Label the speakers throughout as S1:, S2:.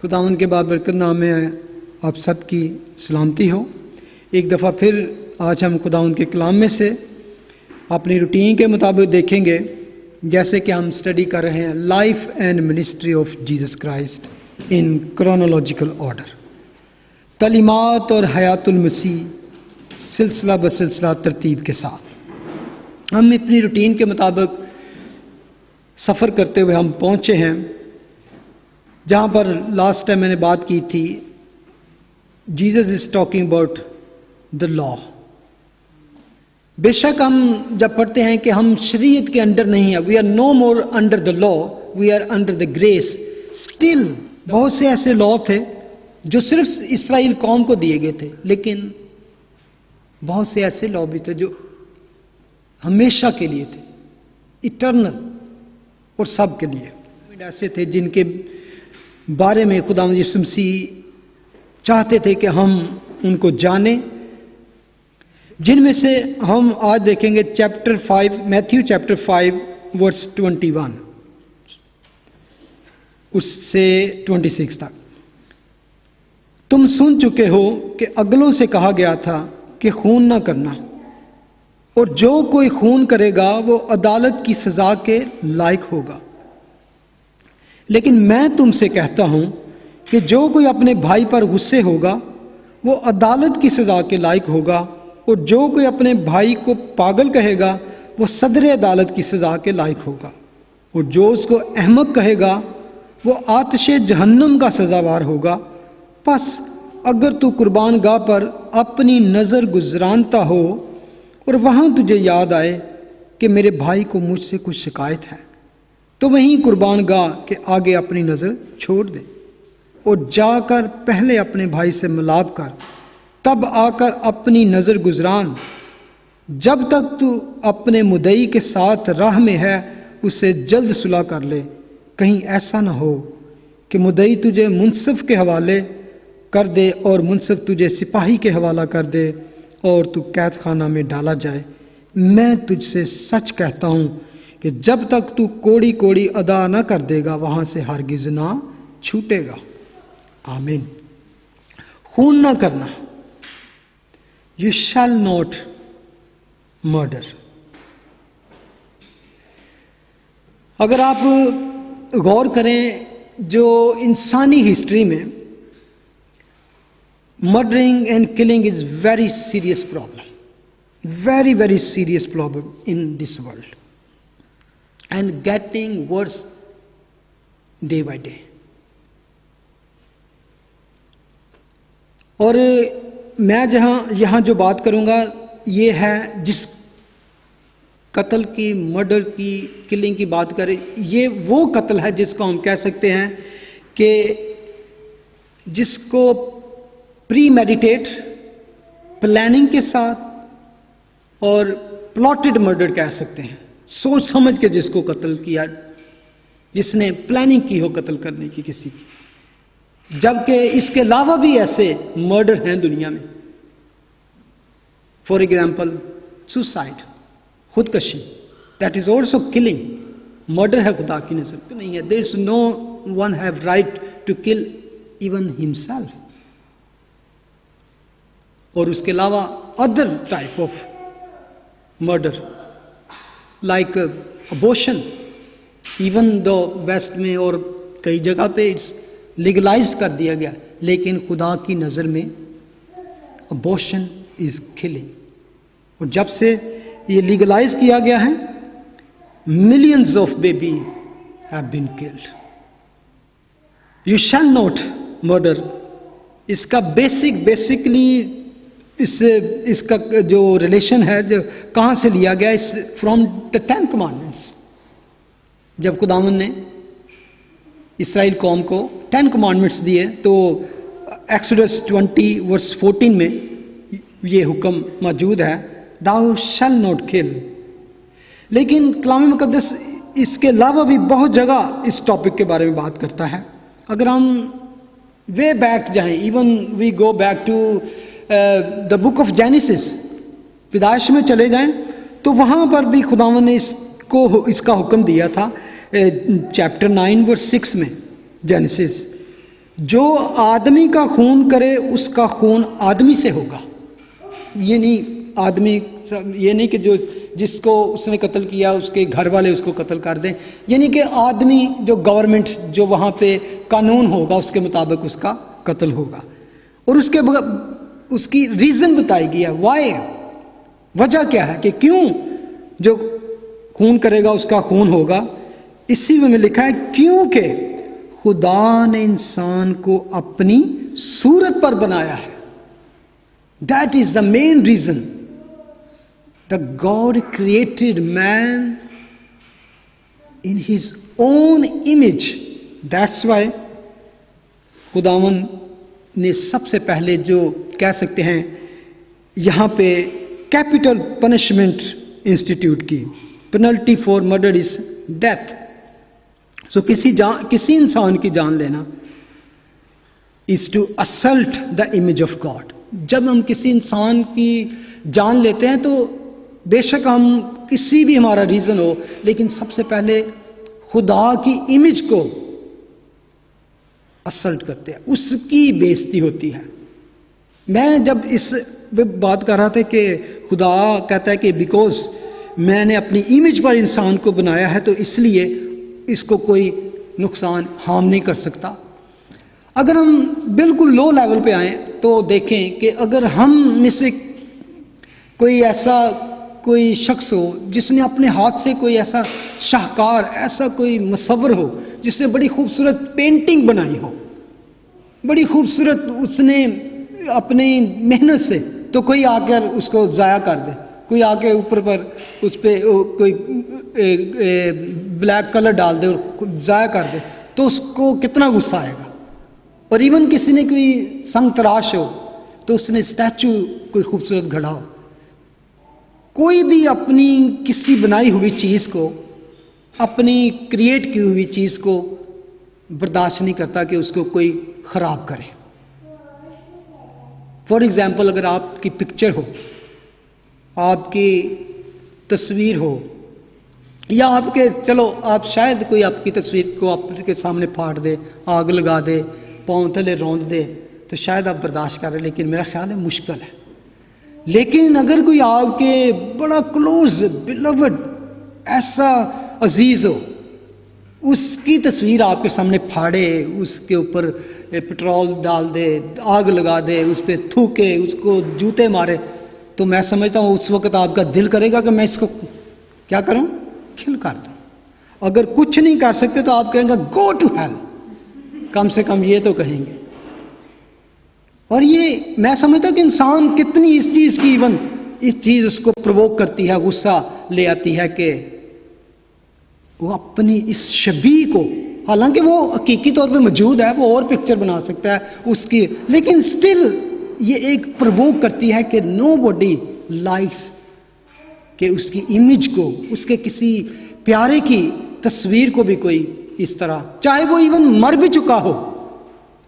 S1: खुदावंद के बाबरकत नाम में आप सबकी सलामती हो। एक दफ़ा फिर आज हम खुदावंद के कलाम में से अपनी रूटीन के मुताबिक देखेंगे, जैसे कि हम स्टडी कर रहे हैं life and ministry of Jesus Christ in chronological order. तलीमात और हयातुल मसीह सिलसिला ब सिलसिला तरतीब के साथ हम अपनी रूटीन के मुताबिक सफ़र करते हुए हम पहुँचे हैं जहाँ पर लास्ट टाइम मैंने बात की थी। Jesus is talking about the law. बेशक हम जब पढ़ते हैं कि हम शरीयत के अंडर नहीं है, we are no more under the law, we are under the grace. Still बहुत से ऐसे लॉ थे जो सिर्फ इस्राएल कौम को दिए गए थे, लेकिन बहुत से ऐसे लॉ भी थे जो हमेशा के लिए थे, इटर्नल, और सब के लिए। ऐसे थे जिनके बारे में खुदा यीशु मसीह चाहते थे कि हम उनको जानें, जिनमें से हम आज देखेंगे चैप्टर 5, मैथ्यू चैप्टर 5 वर्स 21 उससे 26 तक। तुम सुन चुके हो कि अगलों से कहा गया था कि खून ना करना, और जो कोई खून करेगा वो अदालत की सजा के लायक होगा। लेकिन मैं तुमसे कहता हूं कि जो कोई अपने भाई पर गुस्से होगा वो अदालत की सजा के लायक होगा, और जो कोई अपने भाई को पागल कहेगा वो सदर अदालत की सजा के लायक होगा, और जो उसको अहमक कहेगा वो आतिश जहन्नम का सजावार होगा। बस अगर तू कुर्बान गाह पर अपनी नज़र गुजरानता हो और वहाँ तुझे याद आए कि मेरे भाई को मुझसे कुछ शिकायत है, तो वहीं कुर्बान गाह के आगे अपनी नज़र छोड़ दे और जाकर पहले अपने भाई से मिलाप कर, तब आकर अपनी नज़र गुजरान। जब तक तू अपने मुदई के साथ राह में है उसे जल्द सुलह कर ले, कहीं ऐसा ना हो कि मुदई तुझे मुंसिफ के हवाले कर दे और मुंसिफ तुझे सिपाही के हवाला कर दे और तू कैद खाना में डाला जाए। मैं तुझसे सच कहता हूँ कि जब तक तू कोड़ी कोड़ी अदा ना कर देगा वहाँ से हरगिज़ ना छूटेगा। आमीन। खून ना करना, यू शैल नॉट मर्डर। अगर आप गौर करें जो इंसानी हिस्ट्री में murdering and killing is very serious problem, very very serious problem in this world and getting worse day by day. और मैं यहाँ जो बात करूँगा ये है जिस कत्ल की, मर्डर की, किलिंग की बात करें, ये वो कत्ल है जिसको हम कह सकते हैं कि जिसको प्री मेडिटेट, प्लानिंग के साथ और प्लॉटेड मर्डर कह सकते हैं। सोच समझ के जिसको कत्ल किया, जिसने प्लानिंग की हो कत्ल करने की किसी की। जबकि इसके अलावा भी ऐसे मर्डर हैं दुनिया में। फॉर एग्जाम्पल सुसाइड, खुदकशी, that is also killing. Murder है खुदा की नजर तो नहीं है। There is no one have right to kill even himself. और उसके अलावा other type of murder like abortion, even though west में और कई जगह पे इट्स लीगलाइज्ड कर दिया गया, लेकिन खुदा की नज़र में अबॉर्शन इज किलिंग। और जब से ये लीगलाइज किया गया है, millions of baby have been killed. You shall not murder, इसका बेसिकली इसका जो रिलेशन है जो कहाँ से लिया गया, इस फ्रॉम द 10 कमांडमेंट्स। जब खुदावंद ने इस्राएल कौम को 10 कमांडमेंट्स दिए तो एक्सोडस 20 वर्स 14 में ये हुक्म मौजूद है, दाउ शैल नॉट किल। लेकिन कलाम मुकद्दस इसके अलावा भी बहुत जगह इस टॉपिक के बारे में बात करता है। अगर हम वे बैक जाएं, even we go back to the book of Genesis, विदायश में चले जाएं, तो वहाँ पर भी खुदावंद ने इसका हुक्म दिया था। चैप्टर 9 वर्स 6 में जेनेसिस, जो आदमी का खून करे उसका खून आदमी से होगा। ये नहीं आदमी, ये नहीं कि जो जिसको उसने कत्ल किया उसके घर वाले उसको कत्ल कर दें, यानी कि आदमी जो गवर्नमेंट जो वहाँ पे कानून होगा उसके मुताबिक उसका कत्ल होगा। और उसकी रीज़न बताई गई है, वाई, वजह क्या है कि क्यों जो खून करेगा उसका खून होगा। इसी में लिखा है क्योंकि खुदा ने इंसान को अपनी सूरत पर बनाया है। That is the main reason. The God created man in his own image. That's why खुदावन ने सबसे पहले जो कह सकते हैं यहाँ पे कैपिटल पनिशमेंट इंस्टीट्यूट की। Penalty for murder is death. So किसी इंसान की जान लेना is to assault the image of God. जब हम किसी इंसान की जान लेते हैं तो बेशक हम किसी भी हमारा रीज़न हो, लेकिन सबसे पहले खुदा की इमेज को असल्ट करते हैं, उसकी बेइज्जती होती है। मैं जब इस बात कर रहा था कि खुदा कहता है कि बिकॉज मैंने अपनी इमेज पर इंसान को बनाया है तो इसलिए इसको कोई नुकसान हार्म नहीं कर सकता। अगर हम बिल्कुल लो लेवल पे आए तो देखें कि अगर हम में से कोई ऐसा कोई शख्स हो जिसने अपने हाथ से कोई ऐसा शाहकार, ऐसा कोई मुसव्वर हो जिसने बड़ी खूबसूरत पेंटिंग बनाई हो, बड़ी खूबसूरत उसने अपनी मेहनत से, तो कोई आकर उसको ज़ाया कर दे, कोई आके ऊपर पर उस पर कोई ब्लैक कलर डाल दे और ज़ाया कर दे, तो उसको कितना गुस्सा आएगा। और इवन किसी ने कोई संग तराश हो तो उसने स्टैचू कोई खूबसूरत गढ़ा हो, कोई भी अपनी किसी बनाई हुई चीज़ को, अपनी क्रिएट की हुई चीज़ को बर्दाश्त नहीं करता कि उसको कोई ख़राब करे। फॉर एग्ज़ाम्पल, अगर आपकी पिक्चर हो, आपकी तस्वीर हो, या आपके चलो आप शायद कोई आपकी तस्वीर को आपके सामने फाड़ दे, आग लगा दे, पाँव तले रौंद दे, तो शायद आप बर्दाश्त करें, लेकिन मेरा ख्याल है मुश्किल है। लेकिन अगर कोई आपके बड़ा क्लोज बिलवड ऐसा अजीज हो, उसकी तस्वीर आपके सामने फाड़े, उसके ऊपर पेट्रोल डाल दे, आग लगा दे, उस पर थूके, उसको जूते मारे, तो मैं समझता हूँ उस वक्त आपका दिल करेगा कि मैं इसको क्या करूँ, किल कर दूँ। अगर कुछ नहीं कर सकते तो आप कहेंगे गो टू हेल, कम से कम ये तो कहेंगे। और ये मैं समझता हूँ कि इंसान कितनी इस चीज़ की इवन इस चीज़ उसको प्रवोक करती है, गुस्सा ले आती है कि वो अपनी इस शबी को, हालांकि वो हकीकी तौर पे मौजूद है, वो और पिक्चर बना सकता है उसकी, लेकिन स्टिल ये एक प्रवोक करती है कि नो बॉडी लाइक्स कि उसकी इमेज को, उसके किसी प्यारे की तस्वीर को भी कोई इस तरह, चाहे वो इवन मर भी चुका हो,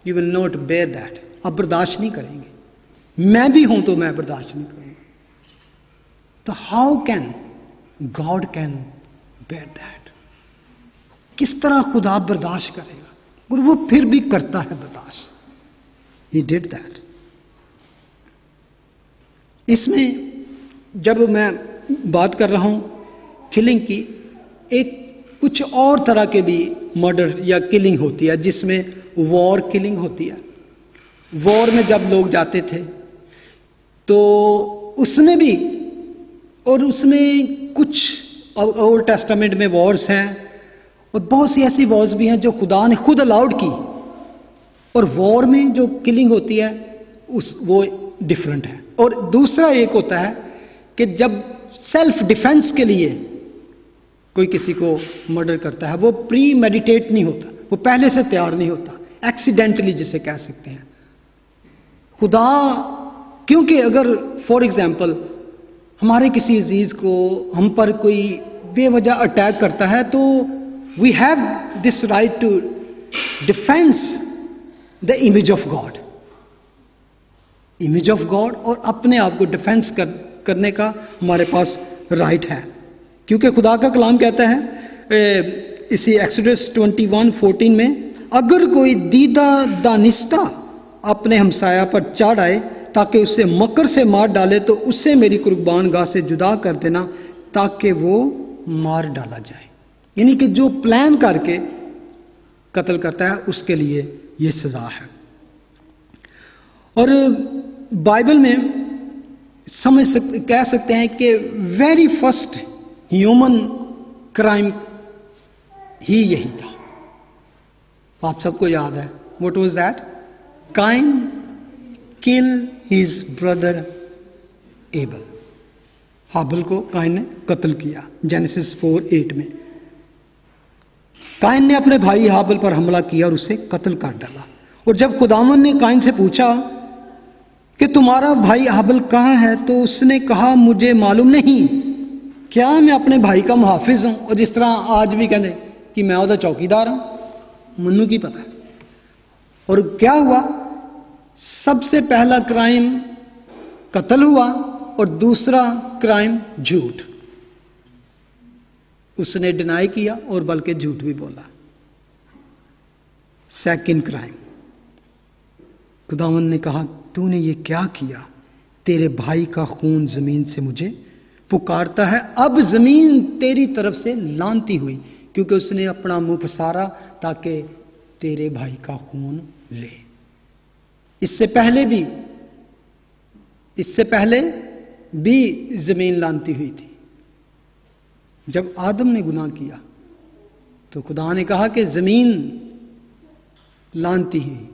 S1: you will not bear that. आप बर्दाश्त नहीं करेंगे। मैं भी हूं तो मैं बर्दाश्त नहीं करूंगा। तो how can God can bear that? किस तरह खुदा बर्दाश्त करेगा? और वो फिर भी करता है बर्दाश्त। He did that. इसमें जब मैं बात कर रहा हूं किलिंग की, एक कुछ और तरह के भी मर्डर या किलिंग होती है, जिसमें वॉर किलिंग होती है। वॉर में जब लोग जाते थे तो उसमें भी, और उसमें कुछ ओल्ड टेस्टामेंट में वॉर्स हैं और बहुत सी ऐसी वॉर्स भी हैं जो खुदा ने खुद अलाउड की, और वॉर में जो किलिंग होती है वो डिफरेंट है। और दूसरा एक होता है कि जब सेल्फ डिफेंस के लिए कोई किसी को मर्डर करता है, वो प्री मेडिटेट नहीं होता, वो पहले से तैयार नहीं होता, एक्सीडेंटली जिसे कह सकते हैं। खुदा, क्योंकि अगर फॉर एग्जाम्पल हमारे किसी अजीज को हम पर कोई बेवजह अटैक करता है, तो we have this right to defence the image of God, image of God, और अपने आप को डिफेंस करने का हमारे पास राइट है। क्योंकि खुदा का कलाम कहता है इसी एक्सोडस 21:14 में, अगर कोई दीदा दानिस्ता अपने हमसाया पर चढ़ आए ताकि उसे मकर से मार डाले, तो उसे मेरी कुर्बान गाह से जुदा कर देना ताकि वो मार डाला जाए। यानी कि जो प्लान करके कत्ल करता है उसके लिए ये सज़ा है। और बाइबल में कह सकते हैं कि वेरी फर्स्ट ह्यूमन क्राइम ही यही था। आप सबको याद है, what was that? Cain kill his brother Abel. हाबिल को काइन ने कत्ल किया। जेनेसिस 4:8 में काइन ने अपने भाई हाबिल पर हमला किया और उसे कत्ल कर डाला। और जब खुदावन ने काइन से पूछा कि तुम्हारा भाई हाबिल कहाँ है, तो उसने कहा मुझे मालूम नहीं, क्या मैं अपने भाई का मुहाफिज हूं? और जिस तरह आज भी कहते कि मैं उहदा चौकीदार हूं, मन्नू की पता। और क्या हुआ? सबसे पहला क्राइम कत्ल हुआ और दूसरा क्राइम झूठ। उसने डिनाई किया और बल्कि झूठ भी बोला। सेकंड क्राइम, खुदावन ने कहा तूने ये क्या किया? तेरे भाई का खून जमीन से मुझे पुकारता है, अब जमीन तेरी तरफ से लानती हुई, क्योंकि उसने अपना मुंह पसारा ताकि तेरे भाई का खून ले। इससे पहले भी जमीन लानती हुई थी। जब आदम ने गुनाह किया तो खुदा ने कहा कि जमीन लानती हुई,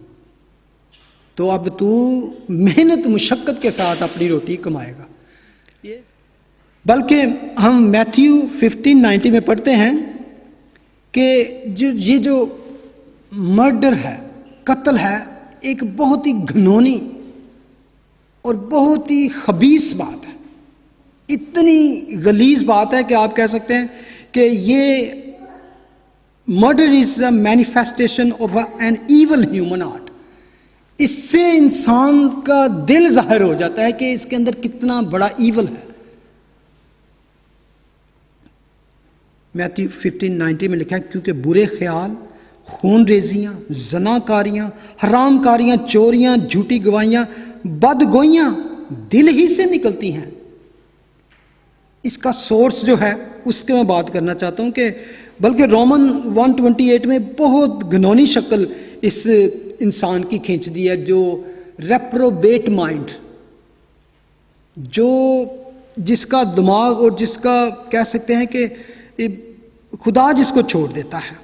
S1: तो अब तू मेहनत मुशक्कत के साथ अपनी रोटी कमाएगा। बल्कि हम मैथ्यू 15:90 में पढ़ते हैं कि ये जो मर्डर है, कत्ल है, एक बहुत ही घिनौनी और बहुत ही खबीस बात है। इतनी गलीज बात है कि आप कह सकते हैं कि ये murder is a manifestation of an evil human heart. इससे इंसान का दिल जाहिर हो जाता है कि इसके अंदर कितना बड़ा ईवल है। मैथ्यू 15:90 में लिखा है, क्योंकि बुरे ख्याल, खून रेजियां, जनाकारियां, हरामकारियां, चोरियां, झूठी गवाहियां, बदगोइयां दिल ही से निकलती हैं। इसका सोर्स जो है उसके मैं बात करना चाहता हूं कि बल्कि रोमन 1:28 में बहुत घिनौनी शक्ल इस इंसान की खींच दी है, जो रेप्रोबेट माइंड, जो जिसका दिमाग और जिसका कह सकते हैं कि खुदा जिसको छोड़ देता है।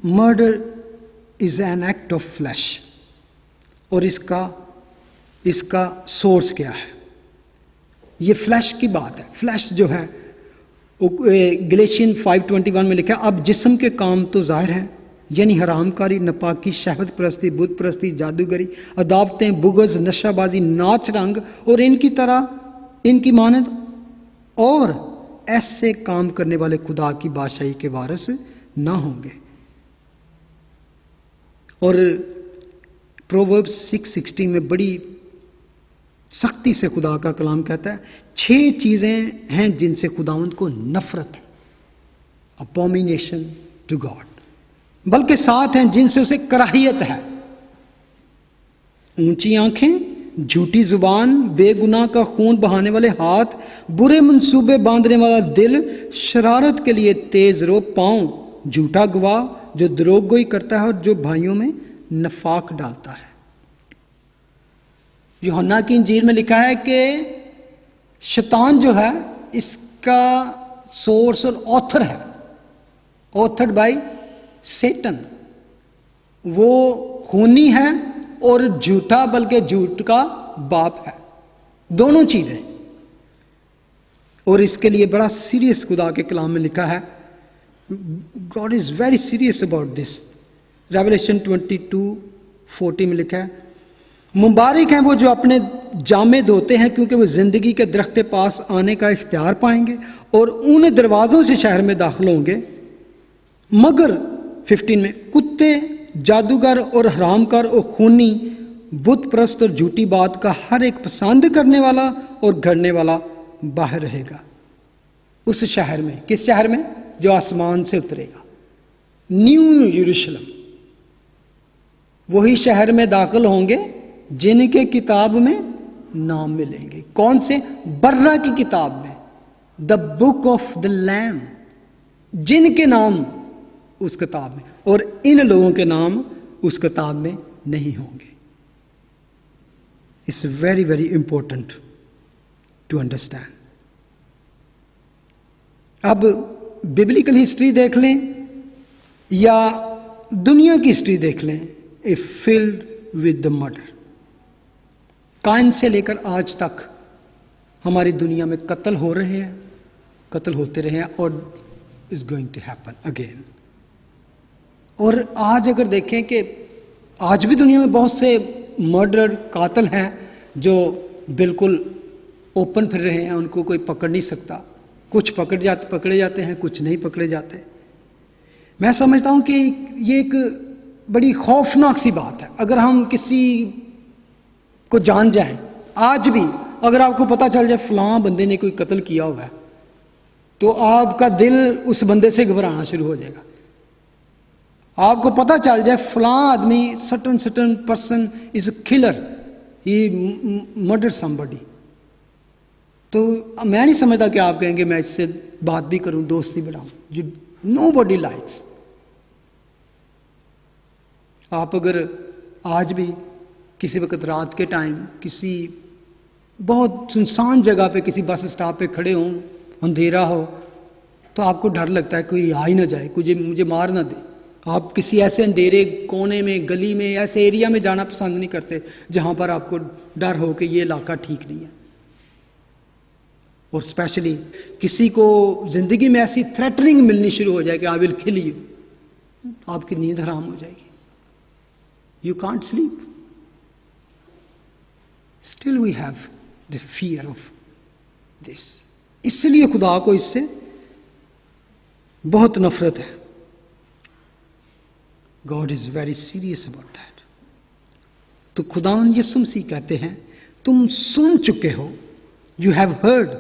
S1: Murder is an act of flash. और इसका सोर्स क्या है? ये फ्लैश की बात है। फ्लैश जो है गलेशियन 5:21 में लिखा है, अब जिस्म के काम तो जाहिर है, यानी हरामकारी, नपाकी, शहवत परस्ती, बुत परस्ती, जादूगरी, अदावतें, बुगज, नशाबाजी, नाच रंग और इनकी मानद, और ऐसे काम करने वाले खुदा की बादशाही के वारिस ना होंगे। और प्रोवर्ब्स 6:16 में बड़ी सख्ती से खुदा का कलाम कहता है, 6 चीजें हैं जिनसे खुदावंद को नफरत है, अबॉमिनेशन टू गॉड, बल्कि 7 हैं जिनसे उसे कराहियत है। ऊंची आंखें, झूठी जुबान, बेगुनाह का खून बहाने वाले हाथ, बुरे मंसूबे बांधने वाला दिल, शरारत के लिए तेज रो पांव, झूठा गवाह जो द्रोहगोई करता है और जो भाइयों में नफाक डालता है। यूहन्ना की इंजील में लिखा है कि शैतान जो है इसका सोर्स और ऑथर है, ऑथर्ड बाय सेटन। वो खूनी है और झूठा, बल्कि झूठ का बाप है, दोनों चीजें। और इसके लिए बड़ा सीरियस खुदा के कलाम में लिखा है, God is very serious about this. Revelation 22:40 में लिखा है, मुबारक हैं वो जो अपने जामे धोते हैं, क्योंकि वो जिंदगी के दरख्त के पास आने का इख्तियार पाएंगे और उन दरवाजों से शहर में दाखिल होंगे। मगर 15 में कुत्ते, जादूगर और हरामकार और खूनी, बुत परस्त और झूठी बात का हर एक पसंद करने वाला और घड़ने वाला बाहर रहेगा। उस शहर में, किस शहर में? जो आसमान से उतरेगा। न्यू यरूशलेम, वही शहर में दाखिल होंगे जिनके किताब में नाम मिलेंगे। कौन से? बर्रा की किताब में, the book of the lamb, जिनके नाम उस किताब में, और इन लोगों के नाम उस किताब में नहीं होंगे। It's very very important to understand. अब बिब्लिकल हिस्ट्री देख लें या दुनिया की हिस्ट्री देख लें, a filled with the murder. कायन से लेकर आज तक हमारी दुनिया में कत्ल हो रहे हैं, कत्ल होते रहे हैं, और is going to happen again. और आज अगर देखें कि आज भी दुनिया में बहुत से मर्डर, कातिल हैं जो बिल्कुल ओपन फिर रहे हैं, उनको कोई पकड़ नहीं सकता। कुछ पकड़े जाते हैं, कुछ नहीं पकड़े जाते। मैं समझता हूं कि ये एक बड़ी खौफनाक सी बात है। अगर हम किसी को जान जाएं, आज भी अगर आपको पता चल जाए फलां बंदे ने कोई कत्ल किया हुआ है, तो आपका दिल उस बंदे से घबराना शुरू हो जाएगा। आपको पता चल जाए फलां आदमी, certain person is a killer, he murder somebody, तो मैं नहीं समझता कि आप कहेंगे मैं इससे बात भी करूं, दोस्ती बनाऊं। Nobody likes. आप अगर आज भी किसी वक्त रात के टाइम किसी बहुत सुनसान जगह पे, किसी बस स्टॉप पे खड़े हों, अंधेरा हो, तो आपको डर लगता है कोई आ ही ना जाए, कोई मुझे मार ना दे। आप किसी ऐसे अंधेरे कोने में, गली में, ऐसे एरिया में जाना पसंद नहीं करते जहां पर आपको डर हो कि ये इलाका ठीक नहीं है। और स्पेशली किसी को जिंदगी में ऐसी थ्रेटनिंग मिलनी शुरू हो जाए कि आई विल किल यू, आपकी नींद हराम हो जाएगी, you can't sleep. Still we have the fear of this. इसलिए खुदा को इससे बहुत नफरत है। God is very serious about that. तो खुदावन यीशु मसीह कहते हैं, तुम सुन चुके हो, you have heard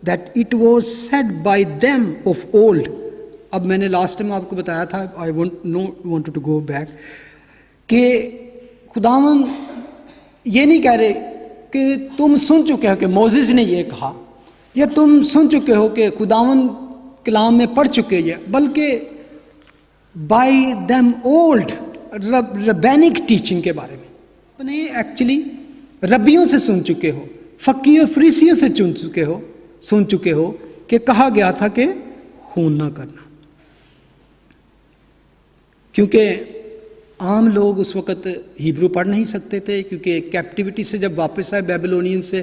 S1: that it was said by them of old. अब मैंने लास्ट टाइम आपको बताया था, I want to go back, कि खुदावन ये नहीं कह रहे कि तुम सुन चुके हो कि मोसेस ने ये कहा, या तुम सुन चुके हो कि खुदावन कलाम में पढ़ चुके हैं, बल्कि बाय देम ओल्ड, रबैनिक टीचिंग के बारे में नहीं, एक्चुअली रबियों से सुन चुके हो, फकीर फरीसियों से सुन चुके हो कि कहा गया था कि खून ना करना। क्योंकि आम लोग उस वक़्त हिब्रू पढ़ नहीं सकते थे, क्योंकि कैप्टिविटी से जब वापस आए बेबीलोनियन से,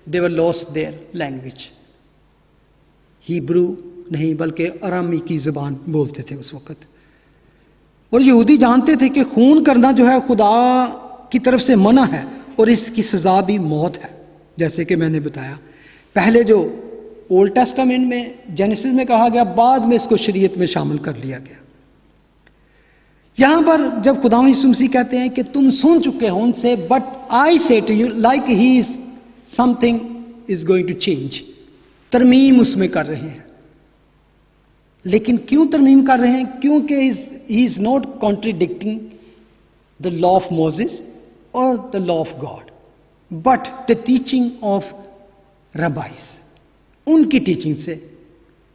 S1: they were lost their language. Hebrew नहीं बल्कि अरामी की ज़बान बोलते थे उस वक़्त। और यहूदी जानते थे कि खून करना जो है खुदा की तरफ से मना है, और इसकी सज़ा भी मौत है। जैसे कि मैंने बताया, पहले जो ओल्ड टेस्टामेंट में जेनेसिस में कहा गया, बाद में इसको शरीयत में शामिल कर लिया गया। यहां पर जब खुदा यीशु मसीह कहते हैं कि तुम सुन चुके हो उनसे, but I say to you, like he is something is going to change, तरमीम उसमें कर रहे हैं। लेकिन क्यों तरमीम कर रहे हैं? क्योंकि he is not contradicting the law of Moses और the law of God, but the teaching of rabbis, उनकी टीचिंग से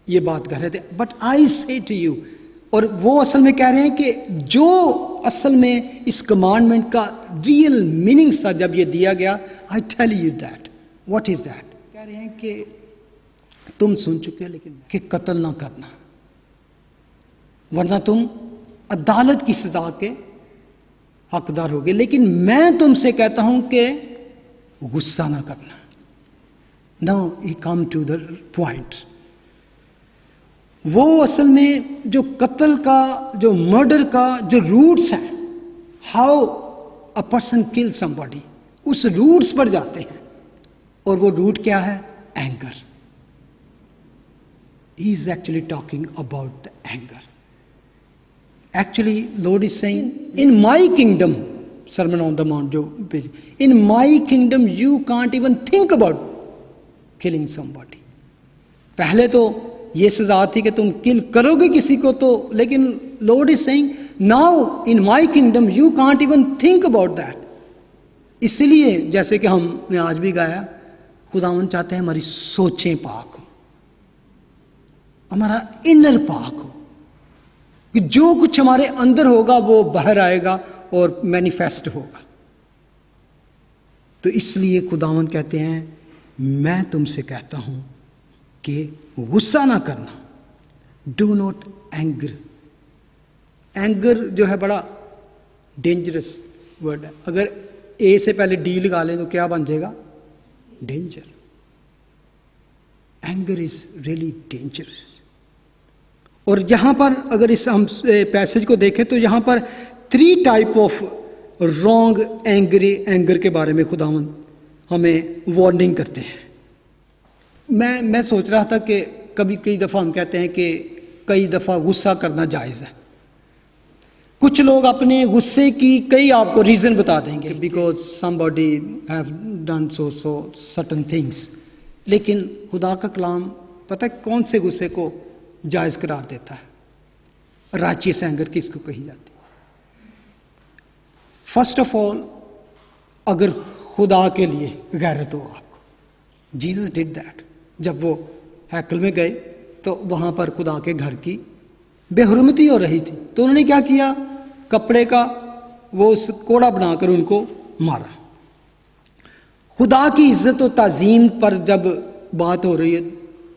S1: ये बात कर रहे थे। But I say to you, और वो असल में कह रहे हैं कि जो असल में इस कमांडमेंट का रियल मीनिंग था जब ये दिया गया, I tell you that. What is that? कह रहे हैं कि तुम सुन चुके हो, लेकिन कि कत्ल ना करना, वरना तुम अदालत की सजा के हकदार होगे। लेकिन मैं तुमसे कहता हूं कि गुस्सा ना करना। Now he come to the point. वो असल में जो कत्ल का, जो मर्डर का जो रूट्स है, how a person kill somebody, उस रूट्स पर जाते हैं। और वो रूट क्या है? Anger. He is actually talking about the anger. Actually lord is saying, in my kingdom, sermon on the mount जो page, in my kingdom you can't even think about killing somebody. पहले तो ये सजा थी कि तुम किल करोगे किसी को तो, लेकिन Lord is saying now in my kingdom you can't even think about that. इसलिए जैसे कि हमने आज भी गाया, खुदावन चाहते हैं हमारी सोचें पाक हो, हमारा इनर पाक हो, कि जो कुछ हमारे अंदर होगा वो बाहर आएगा और मैनिफेस्ट होगा। तो इसलिए खुदावन कहते हैं मैं तुमसे कहता हूं कि गुस्सा ना करना, डू नॉट एंगर। एंगर जो है बड़ा डेंजरस वर्ड है। अगर ए से पहले डी लगा लें तो क्या बन जाएगा? Danger. Anger is really dangerous. और यहां पर अगर इस हम पैसेज को देखें तो यहां पर 3 टाइप ऑफ रॉन्ग एंगर के बारे में खुदावन हमें वार्निंग करते हैं। मैं सोच रहा था कि कई दफ़ा हम कहते हैं कि कई दफ़ा गुस्सा करना जायज़ है। कुछ लोग अपने गुस्से की कई आपको रीज़न बता देंगे, because somebody have done so certain things. लेकिन खुदा का कलाम पता है कौन से गुस्से को जायज़ करार देता है? राइचियस एंगर किसको कही जाती है? फर्स्ट ऑफ ऑल, अगर खुदा के लिए गैरत हो आपको, जीसस डिड दैट। जब वो हैकल में गए तो वहां पर खुदा के घर की बेहुरमती हो रही थी, तो उन्होंने क्या किया? कपड़े का वो कोड़ा बनाकर उनको मारा। खुदा की इज्जत और ताजीम पर जब बात हो रही है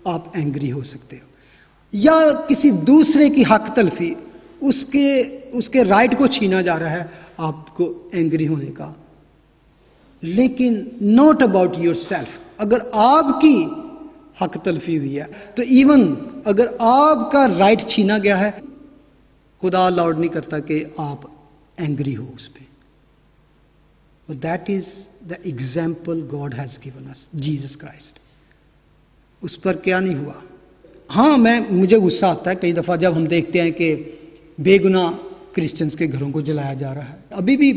S1: आप एंग्री हो सकते हो, या किसी दूसरे की हक तलफी, उसके राइट को छीना जा रहा है, आपको एंग्री होने का। लेकिन नॉट अबाउट योर सेल्फ। अगर आपकी हक तलफी हुई है तो इवन अगर आपका राइट छीना गया है, खुदा अलाउड नहीं करता कि आप एंग्री हो उस पर। That is the example God has given us, Jesus Christ. उस पर क्या नहीं हुआ? हाँ, मुझे गुस्सा आता है कई दफ़ा जब हम देखते हैं कि बेगुनाह क्रिश्चियंस के घरों को जलाया जा रहा है। अभी भी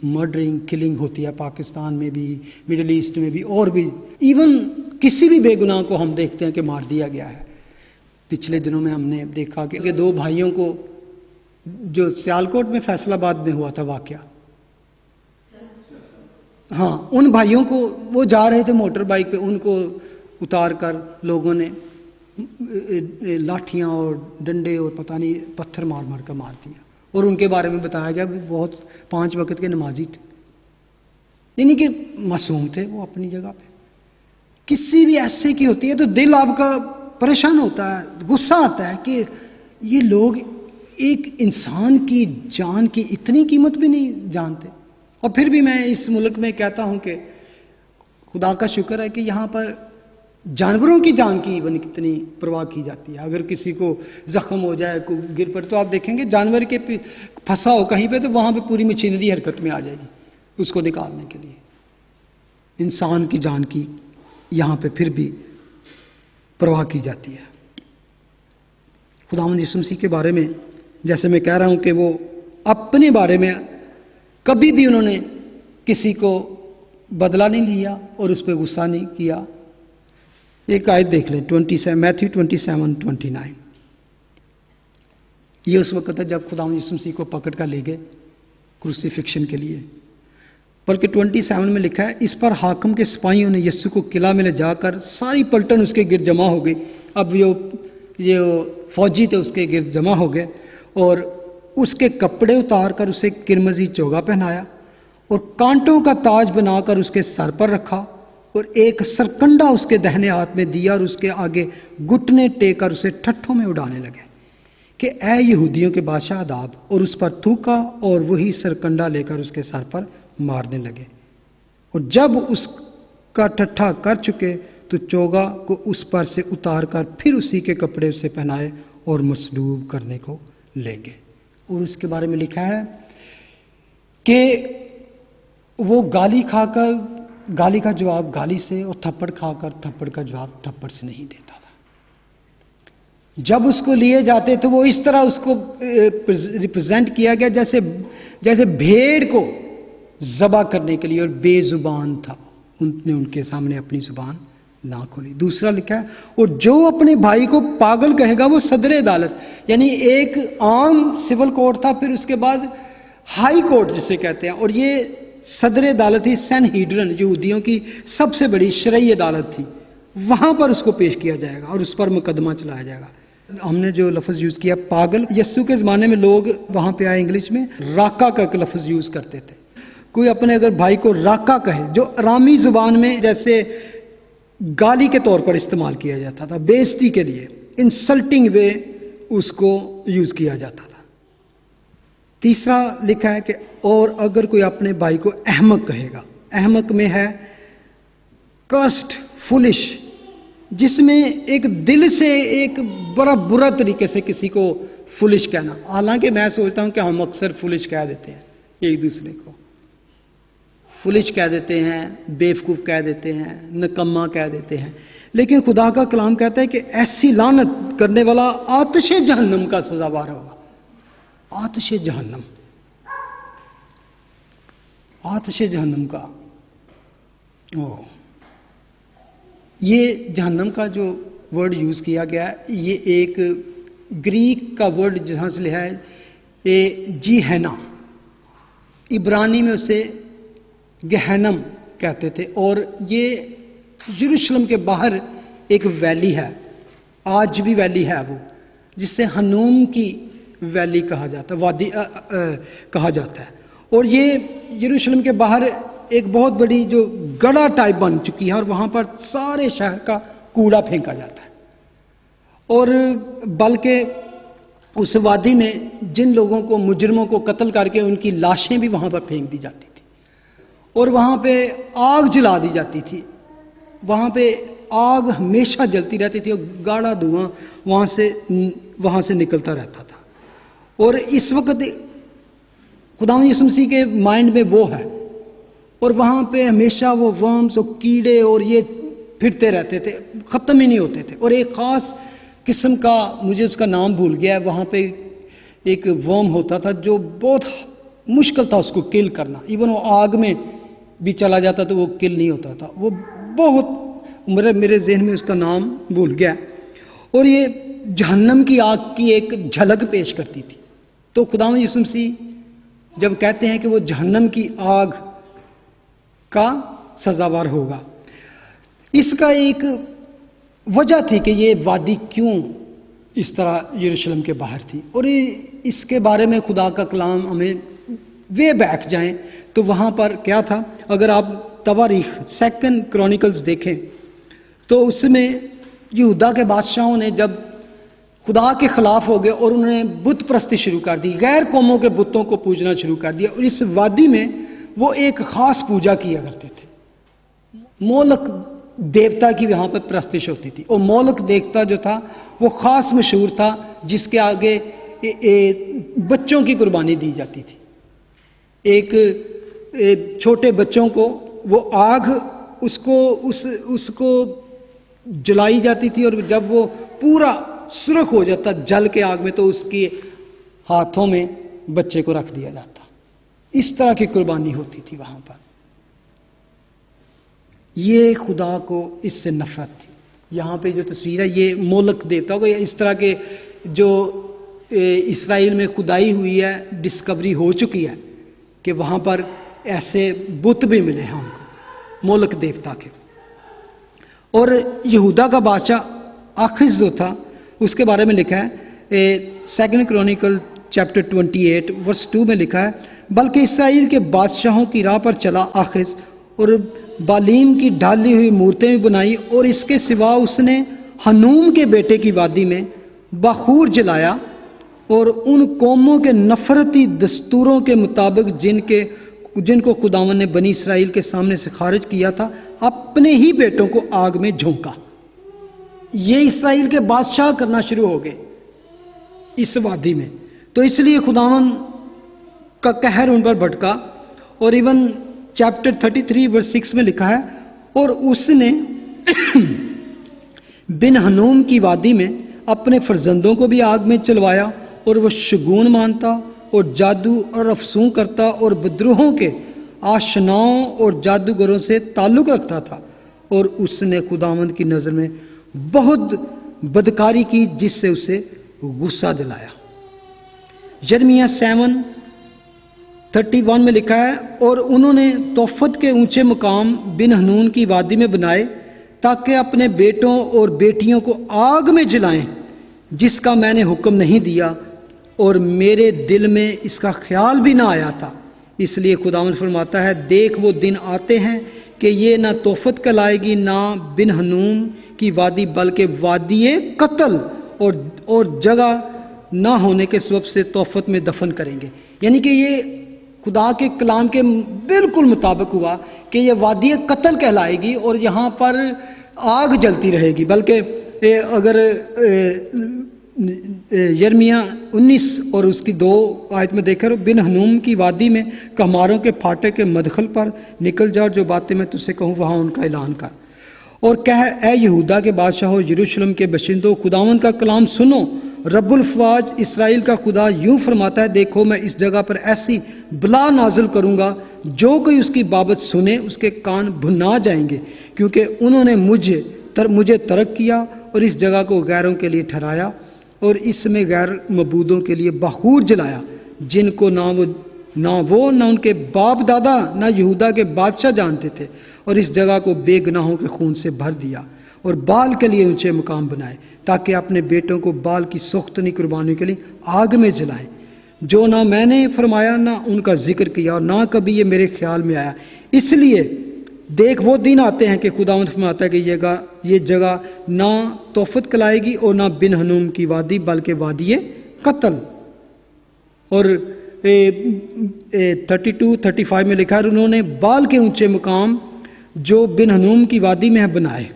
S1: मर्डरिंग, किलिंग होती है पाकिस्तान में भी, मिडिल ईस्ट में भी, और भी। इवन किसी भी बेगुनाह को हम देखते हैं कि मार दिया गया है। पिछले दिनों में हमने देखा कि 2 भाइयों को, जो सियालकोट में फैसलाबाद में हुआ था वाकया, हाँ, उन भाइयों को, वो जा रहे थे मोटर बाइक पे, उनको उतार कर लोगों ने लाठियां और डंडे और पता नहीं पत्थर मार मार कर मार दिया। और उनके बारे में बताया गया बहुत 5 वक्त के नमाजी थे, यानी कि मासूम थे वो अपनी जगह पे। किसी भी ऐसे की होती है तो दिल आपका परेशान होता है, गुस्सा आता है कि ये लोग एक इंसान की जान की इतनी कीमत भी नहीं जानते। और फिर भी मैं इस मुल्क में कहता हूं कि खुदा का शुक्र है कि यहाँ पर जानवरों की जान की इवन कितनी परवाह की जाती है। अगर किसी को जख्म हो जाए, को गिर पड़े, तो आप देखेंगे जानवर के फंसा हो कहीं पे तो वहाँ पे पूरी मशीनरी हरकत में आ जाएगी उसको निकालने के लिए। इंसान की जान की यहाँ पे फिर भी परवाह की जाती है। खुदावंद यीशु मसीह के बारे में जैसे मैं कह रहा हूँ कि वो अपने बारे में कभी भी उन्होंने किसी को बदला नहीं लिया और उस पर गुस्सा नहीं किया। एक आयत देख लें, 27 मैथ्यू 27:29। ये उस वक्त है जब खुदावंद यीशु मसीह को पकड़ कर ले गए क्रूसिफिक्शन के लिए। बल्कि 27 में लिखा है, इस पर हाकिम के सिपाहियों ने यीशु को किला में ले जाकर सारी पलटन उसके गिर्द जमा हो गई। अब ये फौजी थे उसके गिर्द जमा हो गए और उसके कपड़े उतार कर उसे किरमजी चोगा पहनाया और कांटों का ताज बनाकर उसके सर पर रखा और एक सरकंडा उसके दाहिने हाथ में दिया और उसके आगे घुटने टेक कर उसे ठट्ठों में उड़ाने लगे कि ऐ यहूदियों के बादशाह अदाब, और उस पर थूका और वही सरकंडा लेकर उसके सर पर मारने लगे। और जब उसका ठट्ठा कर चुके तो चोगा को उस पर से उतार कर फिर उसी के कपड़े उसे पहनाए और मसलूब करने को ले गए। और उसके बारे में लिखा है कि वो गाली खाकर गाली का जवाब गाली से और थप्पड़ खाकर थप्पड़ का जवाब थप्पड़ से नहीं देता था। जब उसको लिए जाते तो वो इस तरह उसको रिप्रेजेंट किया गया जैसे भेड़ को ज़बा करने के लिए, और बेजुबान था। उनने उनके सामने अपनी जुबान ना खोली। दूसरा लिखा है, और जो अपने भाई को पागल कहेगा वो सदर अदालत, यानी एक आम सिविल कोर्ट था, फिर उसके बाद हाई कोर्ट जिसे कहते हैं, और ये सदर अदालत थी सैनहीड्रिन, यहूदियों की सबसे बड़ी शरई अदालत थी, वहाँ पर उसको पेश किया जाएगा और उस पर मुकदमा चलाया जाएगा। हमने जो लफ्ज़ यूज़ किया पागल, यस्सु के ज़माने में लोग वहाँ पे आए इंग्लिश में राका का एक लफ्ज़ यूज़ करते थे। कोई अपने अगर भाई को राका कहे, जो अरामी ज़ुबान में जैसे गाली के तौर पर इस्तेमाल किया जाता था, बेइज्जती के लिए, इंसल्टिंग वे उसको यूज़ किया जाता था। तीसरा लिखा है कि और अगर कोई अपने भाई को अहमक कहेगा, अहमक में है कस्ट, फुलिश, जिसमें एक दिल से एक बड़ा बुरा तरीके से किसी को फुलिश कहना। हालांकि मैं सोचता हूं कि हम अक्सर फुलिश कह देते हैं एक दूसरे को, फुलिश कह देते हैं, बेवकूफ़ कह देते हैं, नकम्मा कह देते हैं, लेकिन खुदा का कलाम कहता है कि ऐसी लानत करने वाला आतिश जहन्नम का सजावार होगा। आतिश जहन्नम, आतिश जहन्नम का, ओ ये जहन्नम का जो वर्ड यूज़ किया गया है, ये एक ग्रीक का वर्ड जहाँ से लिया है ये जीहना, इब्रानी में उसे गहनम कहते थे, और ये यरूशलेम के बाहर एक वैली है, आज भी वैली है वो, जिससे हनूम की वैली कहा जाता है, वादी कहा जाता है। और ये यरूशलेम के बाहर एक बहुत बड़ी जो गड़ा टाइप बन चुकी है, और वहाँ पर सारे शहर का कूड़ा फेंका जाता है, और बल्कि उस वादी में जिन लोगों को, मुजरमों को कत्ल करके उनकी लाशें भी वहाँ पर फेंक दी जाती थी, और वहाँ पे आग जला दी जाती थी। वहाँ पे आग हमेशा जलती रहती थी और गाढ़ा धुआं वहाँ से निकलता रहता था। और इस वक्त खुदावंद यीशु मसीह के माइंड में वो है, और वहाँ पे हमेशा वो वर्म्स और कीड़े और ये फिरते रहते थे, ख़त्म ही नहीं होते थे। और एक ख़ास किस्म का, मुझे उसका नाम भूल गया है, वहाँ पे एक वर्म होता था जो बहुत मुश्किल था उसको किल करना, इवन वो आग में भी चला जाता तो वो किल नहीं होता था, वो बहुत, मेरे जहन में उसका नाम भूल गया। और ये जहन्नम की आग की एक झलक पेश करती थी। तो खुदावंद यीशु मसीह जब कहते हैं कि वो जहन्नम की आग का सजावार होगा, इसका एक वजह थी कि ये वादी क्यों इस तरह यरूशलेम के बाहर थी। और इसके बारे में खुदा का कलाम हमें वे बैक जाएं तो वहाँ पर क्या था, अगर आप तवारीख 2 क्रॉनिकल्स देखें तो उसमें यहूदा के बादशाहों ने जब खुदा के ख़िलाफ़ हो गए और उन्होंने बुत परस्ती शुरू कर दी, गैर कौमों के बुतों को पूजना शुरू कर दिया, और इस वादी में वो एक ख़ास पूजा किया करते थे। मोलक देवता की वहाँ पर प्रस्तिश होती थी, और मोलक देवता जो था वो ख़ास मशहूर था, जिसके आगे बच्चों की कुर्बानी दी जाती थी। एक छोटे बच्चों को वो आग उसको जलाई जाती थी, और जब वो पूरा सुर्ख हो जाता जल के आग में तो उसके हाथों में बच्चे को रख दिया जाता। इस तरह की कुर्बानी होती थी वहाँ पर। ये खुदा को इससे नफरत थी। यहाँ पे जो तस्वीर है ये मोलक देवता को, इस तरह के जो इसराइल में खुदाई हुई है, डिस्कवरी हो चुकी है कि वहाँ पर ऐसे बुत भी मिले हैं उनको, मोलक देवता के। और यहूदा का बादशाह आखिज जो था उसके बारे में लिखा है 2 क्रॉनिकल चैप्टर 28 वर्स 2 में लिखा है, बल्कि इसराइल के बादशाहों की राह पर चला आखिज और बालीम की ढाली हुई मूर्तें भी बनाई, और इसके सिवा उसने हनूम के बेटे की वादी में बखूर जलाया, और उन कौमों के नफरती दस्तूरों के मुताबिक जिनको खुदावन ने बनी इसराइल के सामने से खारिज किया था, अपने ही बेटों को आग में झोंका। ये इसराइल के बादशाह करना शुरू हो गए इस वादी में। तो इसलिए खुदावन का कहर उन पर भटका। और इवन चैप्टर 33 वर्स 6 में लिखा है, और उसने बिन हनूम की वादी में अपने फर्जंदों को भी आग में चलवाया, और वह शगुन मानता और जादू और अफसूं करता और बद्रोहों के आशनाओं और जादूगरों से ताल्लुक़ रखता था, और उसने खुदावंद की नज़र में बहुत बदकारी की, जिससे उसे गुस्सा दिलाया। यिर्मयाह 7:31 में लिखा है, और उन्होंने तोफत के ऊंचे मकाम बिन हनून की वादी में बनाए ताकि अपने बेटों और बेटियों को आग में जलाएं, जिसका मैंने हुक्म नहीं दिया और मेरे दिल में इसका ख्याल भी ना आया था। इसलिए खुदावंद फरमाता है, देख वो दिन आते हैं कि ये ना तोफत कहलाएगी ना बिन हनून की वादी, बल्कि वादी कत्ल और जगह ना होने के सबब से तोफत में दफन करेंगे। यानी कि ये खुदा के कलाम के बिल्कुल मुताबिक हुआ कि ये वादी कत्ल कहलाएगी और यहाँ पर आग जलती रहेगी। बल्कि अगर यिर्मयाह 19 और उसकी 2 आयत में देखा, बिन हनूम की वादी में कमारों के फाटे के मदखल पर निकल जा, जो बातें मैं तुझसे कहूँ वहाँ उनका ऐलान कर, और कह, ए यहूदा के बादशाहों, यरूशलेम के बशिंदों, खुदावंद का कलाम सुनो। रब्बुल फ़वाज इस्राएल का खुदा यूँ फरमाता है, देखो मैं इस जगह पर ऐसी बला नाजिल करूँगा, जो कोई उसकी बाबत सुने उसके कान भुना जाएंगे, क्योंकि उन्होंने मुझे तर्क किया और इस जगह को गैरों के लिए ठहराया और इसमें गैर मबूदों के लिए बखूर जलाया, जिनको ना उनके बाप दादा ना यहूदा के बादशाह जानते थे, और इस जगह को बेगुनाहों के खून से भर दिया और बाल के लिए ऊंचे मुकाम बनाए, ताकि अपने बेटों को बाल की सोख्तनी कुर्बानी के लिए आग में जलाएं, जो ना मैंने फरमाया ना उनका जिक्र किया और ना कभी ये मेरे ख्याल में आया। इसलिए देख वो दिन आते हैं कि खुदावंद फरमाता है कि ये जगह ना तोफत कहलाएगी और ना बिन हनूम की वादी, बल्कि वादी कत्ल। और 32-35 में लिखा है, उन्होंने बाल के ऊंचे मुकाम जो बिन हनूम की वादी में बनाए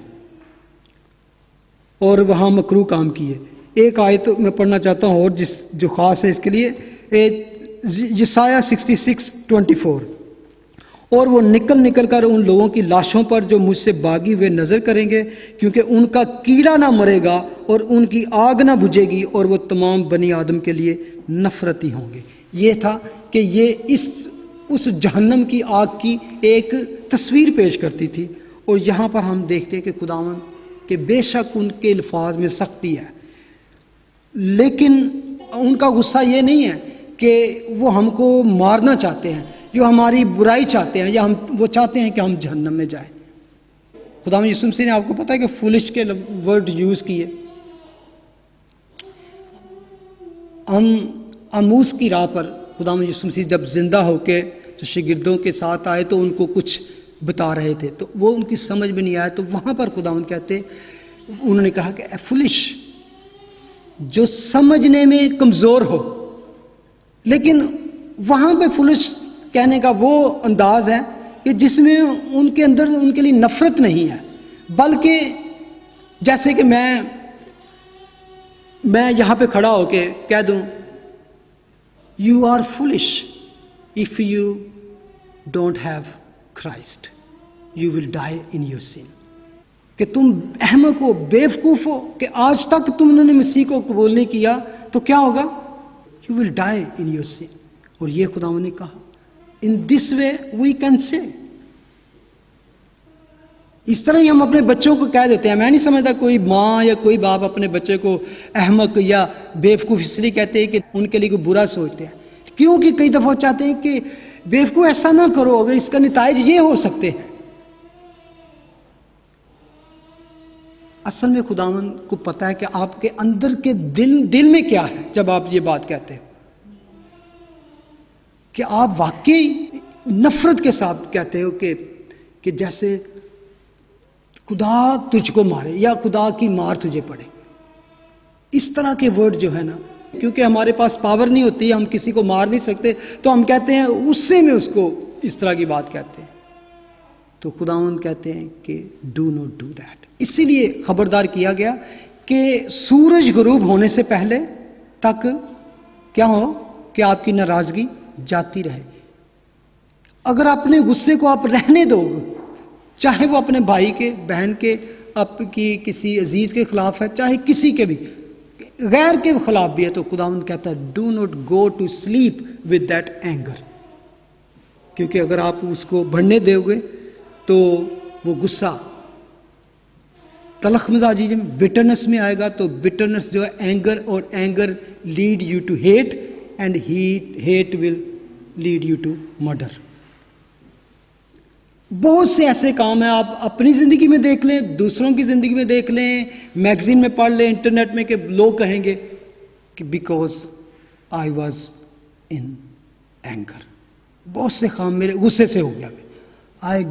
S1: और वहाँ मकरू काम किए। एक आयत मैं पढ़ना चाहता हूँ और जो ख़ास है इसके लिए, यशायाह 66:24, और वो निकल कर उन लोगों की लाशों पर जो मुझसे भागी हुए नज़र करेंगे, क्योंकि उनका कीड़ा ना मरेगा और उनकी आग ना बुझेगी और वो तमाम बनी आदम के लिए नफरती होंगे। ये था कि ये उस जहन्नम की आग की एक तस्वीर पेश करती थी। और यहाँ पर हम देखते हैं कि खुदावंद के बेशक उनके अल्फाज में सख्ती है, लेकिन उनका गुस्सा ये नहीं है कि वो हमको मारना चाहते हैं, जो हमारी बुराई चाहते हैं, या वो चाहते हैं कि हम जहन्नम में जाएं। खुदावंद यीशु मसीह ने, आपको पता है कि फुलिश के वर्ड यूज़ किए। हम आमूस की राह पर खुदावंद यीशु मसीह जब जिंदा होके तो शागिर्दों के साथ आए तो उनको कुछ बता रहे थे, तो वो उनकी समझ में नहीं आया, तो वहाँ पर खुदावंद कहते, उन्होंने कहा कि फुलिश, जो समझने में कमज़ोर हो। लेकिन वहाँ पे फुलिश कहने का वो अंदाज है कि जिसमें उनके अंदर उनके लिए नफ़रत नहीं है, बल्कि जैसे कि मैं यहाँ पे खड़ा होके कह दूँ, you are foolish if you don't have Christ, you will die in your sin. कि तुम अहमक हो, बेवकूफ़ हो कि आज तक तुमने मसीह को कबूल नहीं किया, तो क्या होगा? You will die in your sin. और ये खुदावंद ने कहा, in this way we can say. इस तरह ही हम अपने बच्चों को कह देते हैं। मैं नहीं समझता कोई माँ या कोई बाप अपने बच्चे को अहमक या बेवकूफ़ इसलिए कहते हैं कि उनके लिए कोई बुरा सोचते हैं, क्योंकि कई दफ़ा चाहते हैं कि बेवकूफ़ ऐसा ना करो, अगर इसका नतीजा ये हो सकते हैं। असल में खुदावंद को पता है कि आपके अंदर के दिल में क्या है। जब आप ये बात कहते हैं कि आप वाकई नफरत के साथ कहते हो कि जैसे खुदा तुझको मारे या खुदा की मार तुझे पड़े, इस तरह के वर्ड जो है ना, क्योंकि हमारे पास पावर नहीं होती, हम किसी को मार नहीं सकते, तो हम कहते हैं उससे में उसको इस तरह की बात कहते हैं। तो खुदावंद कहते हैं कि डू नॉट डू दैट। इसीलिए खबरदार किया गया कि सूरज गुरूब होने से पहले तक क्या हो कि आपकी नाराज़गी जाती रहे। अगर अपने गुस्से को आप रहने दोगे, चाहे वो अपने भाई के, बहन के, आपकी किसी अजीज़ के ख़िलाफ़ है, चाहे किसी के भी गैर के ख़िलाफ़ भी है, तो खुदावंद कहता है do not go to sleep with that anger. क्योंकि अगर आप उसको बढ़ने दोगे तो वो गुस्सा तलख मिजाजी में, बिटरनेस में आएगा तो बिटरनेस जो है एंगर, और anger lead you to hate, and hate will lead you to murder. बहुत से ऐसे काम हैं, आप अपनी ज़िंदगी में देख लें, दूसरों की ज़िंदगी में देख लें, मैगजीन में पढ़ लें, इंटरनेट में, कि लोग कहेंगे कि because I was in anger, बहुत से काम मेरे गुस्से से हो गया। I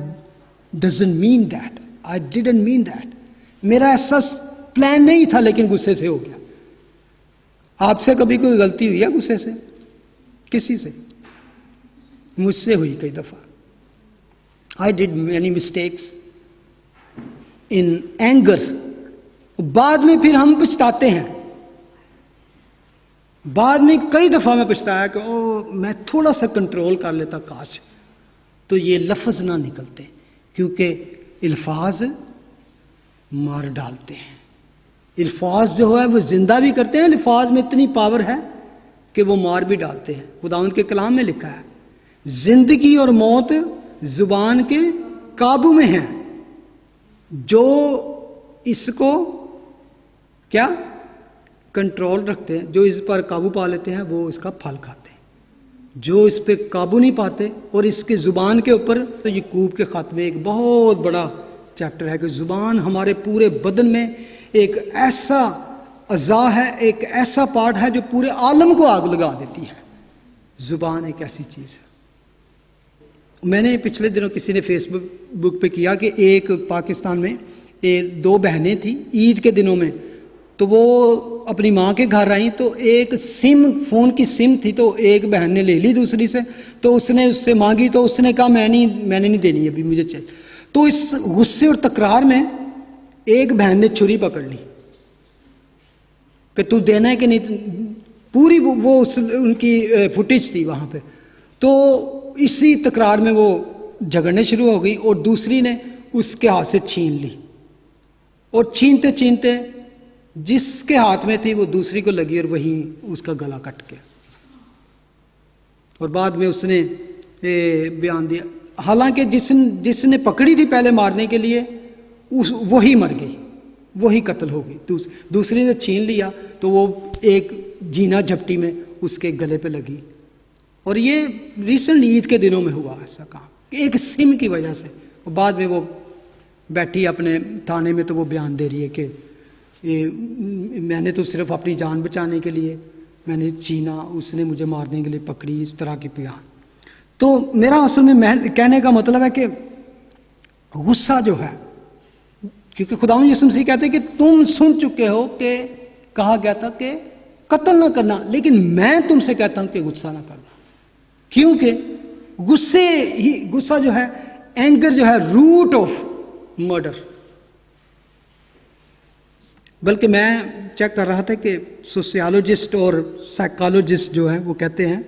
S1: doesn't mean that, I didn't mean that, मेरा ऐसा प्लान नहीं था लेकिन गुस्से से हो गया। आपसे कभी कोई गलती हुई है गुस्से से? किसी से? मुझसे हुई कई दफ़ा। I did many mistakes in anger. बाद में फिर हम पछताते हैं। बाद में कई दफ़ा मैं पछताया कि ओ मैं थोड़ा सा कंट्रोल कर लेता काश, तो ये लफ्ज़ ना निकलते, क्योंकि अल्फाज मार डालते हैं। अल्फाज जो है वो जिंदा भी करते हैं, अल्फाज में इतनी पावर है कि वो मार भी डालते हैं। खुदावंद के कलाम में लिखा है, जिंदगी और मौत जुबान के काबू में है, जो इसको क्या कंट्रोल रखते हैं, जो इस पर काबू पा लेते हैं, वो इसका फल खाते हैं। जो इस पे काबू नहीं पाते, और इसके जुबान के ऊपर, तो यकूब के खत में एक बहुत बड़ा चैप्टर है कि जुबान हमारे पूरे बदन में एक ऐसा अज़ा है, एक ऐसा पार्ट है जो पूरे आलम को आग लगा देती है। जुबान एक ऐसी चीज़ है। मैंने पिछले दिनों किसी ने फेसबुक पे किया कि एक पाकिस्तान में दो बहनें थी ईद के दिनों में, तो वो अपनी माँ के घर आई, तो एक सिम, फ़ोन की सिम थी, तो एक बहन ने ले ली दूसरी से, तो उसने उससे मांगी, तो उसने कहा मैंने नहीं देनी अभी, मुझे चाहिए। तो इस गुस्से और तकरार में एक बहन ने छुरी पकड़ ली कि तू देना है कि नहीं। पूरी वो उनकी फुटेज थी वहाँ पे। तो इसी तकरार में वो झगड़ने शुरू हो गई, और दूसरी ने उसके हाथ से छीन ली, और छीनते छीनते जिसके हाथ में थी वो दूसरी को लगी, और वहीं उसका गला कट गया। और बाद में उसने बयान दिया, हालांकि जिसने पकड़ी थी पहले मारने के लिए, वही मर गई, वही कत्ल हो गई। दूसरी ने छीन लिया तो वो एक जीना झपटी में उसके गले पे लगी। और ये रिसेंट ईद के दिनों में हुआ ऐसा काम, एक सिम की वजह से। और बाद में वो बैठी अपने थाने में, तो वो बयान दे रही है कि मैंने तो सिर्फ अपनी जान बचाने के लिए मैंने छीना, उसने मुझे मारने के लिए पकड़ी, इस तरह की बयान। तो मेरा असल में कहने का मतलब है कि गुस्सा जो है, क्योंकि खुदावंद यीशु मसीह कहते हैं कि तुम सुन चुके हो कि कहा गया था कि कत्ल ना करना, लेकिन मैं तुमसे कहता हूं कि गुस्सा ना करना। क्योंकि गुस्सा जो है, एंगर जो है, रूट ऑफ मर्डर। बल्कि मैं चेक कर रहा था कि सोशियोलॉजिस्ट और साइकोलॉजिस्ट जो है वो कहते हैं